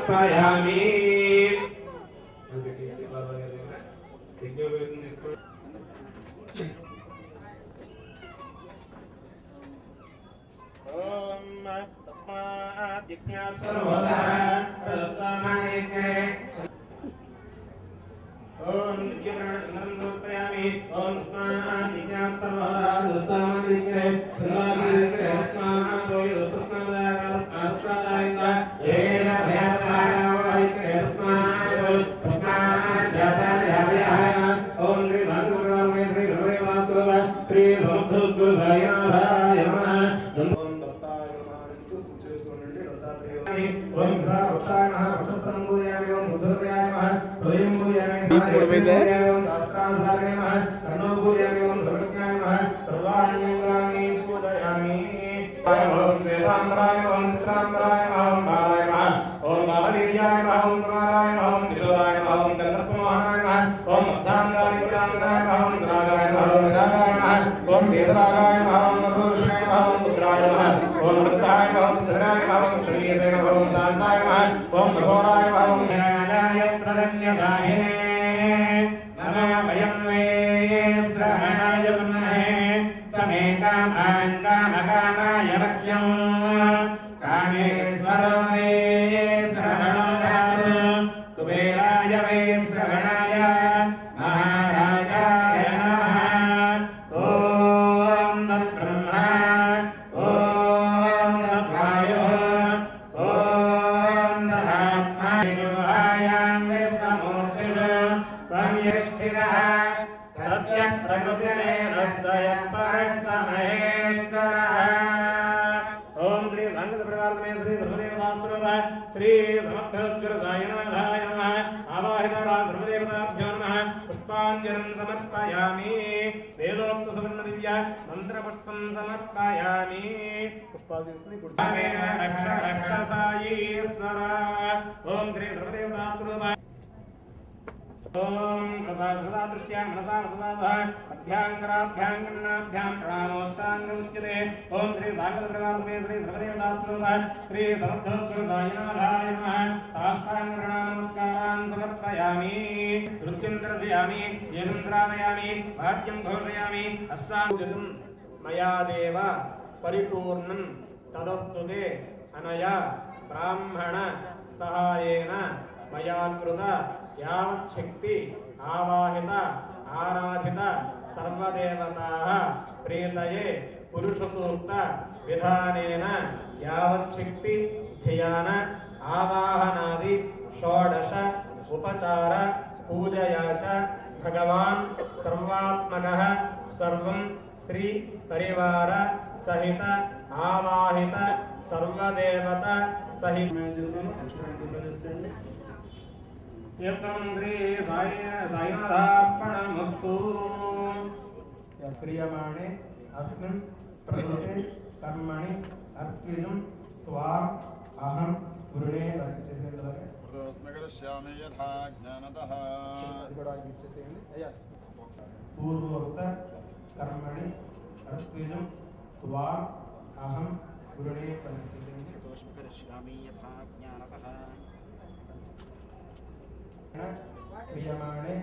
समर्पयामि। मया देव परिपूर्णं तदस्तुते अनया ब्राह्मण सहायेन मया कृत यावत् शक्ति आवाहित आराधित सर्वदेवताः प्रीतये पुरुषसूक्त विधानेन यावत् शक्ति ध्यान आवाहनादि षोडश उपचार पूजया च भगवान् सर्वात्मकः सर्वं श्री परिवार सहित आवाहित सर्वदेवता सहित श्री साईनाथार्पणमस्तु। क्रियमाणे अस्मिन् प्रकृते कर्मणि अर्पितं त्वाम् अहं गुरुणे स्मकरिष्यामि यथा ज्ञानतः पूर्वोक्त कर्मणि अर्पितं त्वाम् अहं गुरुणे स्मकरिष्यामि यथा ज्ञानतः क्रियमाणे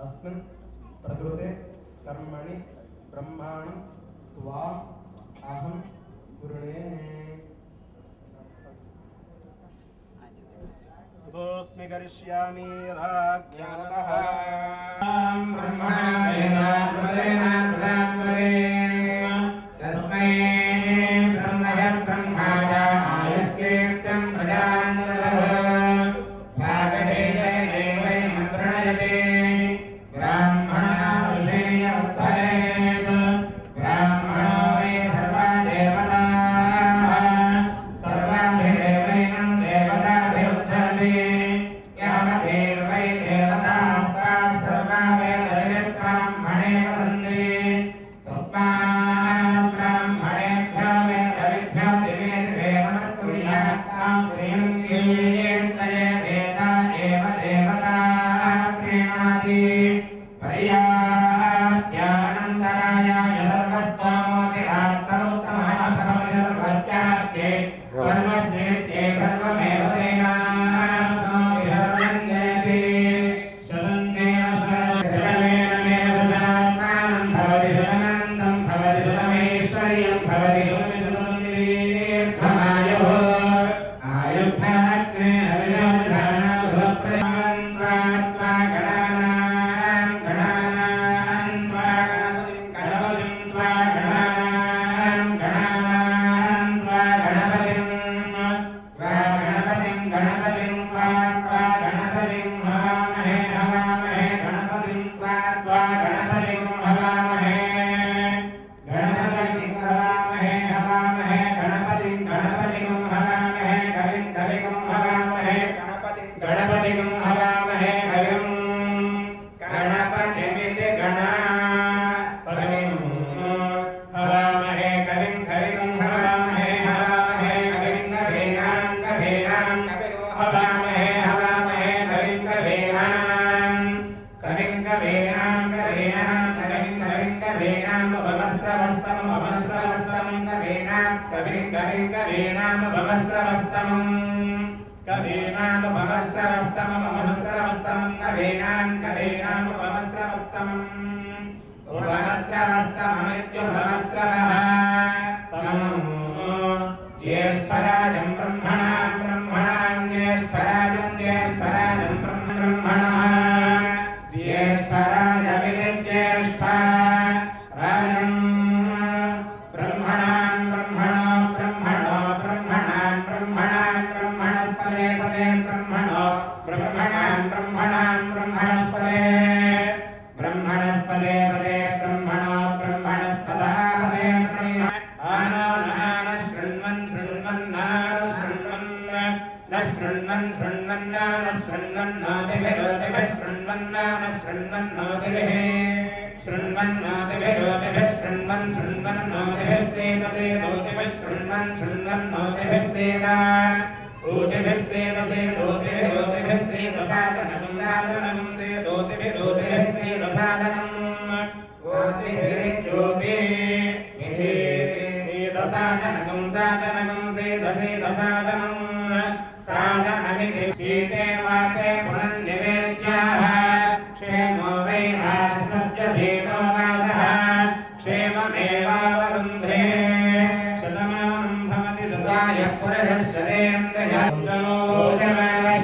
अस्मिन् प्रकृते कर्मणि ब्रह्माणि त्वाम् अहं गुरुणे कुतोऽस्मि करिष्यामि यथाज्ञानतः तस्मै ब्रह्मय ब्रह्माय आयुर्कीर्तिं प्रजानन्दः भागदेवै मन्त्रणयते ब्राह्मणा ऋषेय उत्तरेत् ब्राह्मणो वै सर्वा देवताः सर्वाभिदेवैनं देवताभिरुद्धरति यावदेवै देवतास्ताः सर्वा वेदविद्ब्राह्मणे वसन्ति तस्मात् ब्राह्मणेभ्यो वेदविभ्यो दिवे दिवे नमस्कुर्यात्तां श्रियं कीर्तये वेदा एव देवता प्रीणाति पर्याप्त्यानन्तरायाय सर्वस्तोमोतिरात्तमुत्तमः भवति सर्वस्यार्थे सर्वस्येत्ये सर्वमेव तेनाप्नोति सर्वं जयति शतन्तेन सर्वशतमेनमेव शतमात्मानं भवति शतमनन्तं भवति शतमैश्वर्यं भवति शतं दीर्घमायुः आयुर्भाग्ने अविलोकधानाभवप्रदान् त्वा गणानां गणानां त्वा गणपतिं त्वा गणानां गणानां त्वा गणपतिं गणपतिं त्वा गणपतिं हवामहे हवामहे गणपतिं त्वा गणपतिं हवामहे गणपतिं हवामहे हवामहे गणपतिं हवामहे कविं हवामहे गणपतिं हवामहे कविं गणपतिमिति गणापतिं हवामहे कविं हवामहे हवामहे कविं कवीनां हवामहे हवामहे कविं कवीनां उपमस्रवस्तम् उपमस्रवस्तममित्युपमस्रवः ज्येष्ठराजं ब्रह्मणां ज्येष्ठराजं ब्रह्मणः ज्येष्ठराजमिति ज्येष्ठा राजं ब्रह्मणस्पदे पदे ब्रह्मणस्पदे ब्रह्मणस्पदे पदे ब्रह्मणस्पदः पदे आनो न शृण्वन् शृण्वन्नोतिभिः शृण्वन्नोतिभिः सेदसेदोतिभिः शृण्वन्नोतिभिः सेदा ऊतिभिः सेदसेदोतिभिः सेदसादनं सेदोतिभिः सेदसादनम् ओतिभिर्ज्योतिभिः सेदसादनकं सेदसेदसादनम् सादनमिति शीते वाते पुनर्निवेद्याः क्षेमो वै राष्ट्रस्य शीतो वादः क्षेममेवावरुन्धे शतमानं भवति शताय पुरुषः शतेन्द्रियः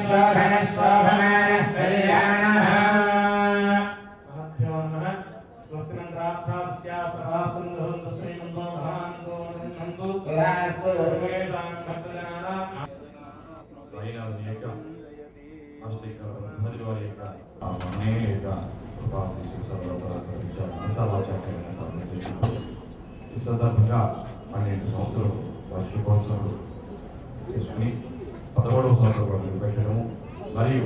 शोभनः कल्याणः महभ्यो नमः स्वस्ति मन्त्रार्थः सत्या सभातं भवन्तु श्रीमन्तो महान्तो नमन्तु सर्वेषां भक्तजनानां సాయినాథుని యొక్క అష్టైక బ్రహ్మదేవుడి వారి యొక్క అనేక కృపాశీస్సులు ఈ సందర్భంగా 12 సంవత్సరాలు వార్షికోత్సవాలు చేసుకుని 11వ సంవత్సరం నిర్వహించడము మరియు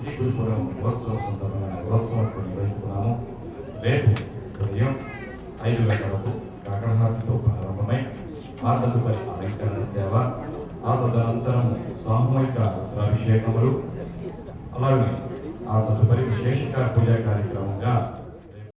ఈ గురుపురం ఉత్సవం సందర్భంగా ఉత్సవాలు నిర్వహిస్తున్నాము. రేపు ఉదయం 5 గంటలకు కాకరహారతితో ప్రారంభమై ఆ తదుపరి అలంకరణ సేవ, ఆ తదనంతరం సామూహిక అభిషేకములు, అలాగే ఆ తదుపరి విశేష పూజా కార్యక్రమంగా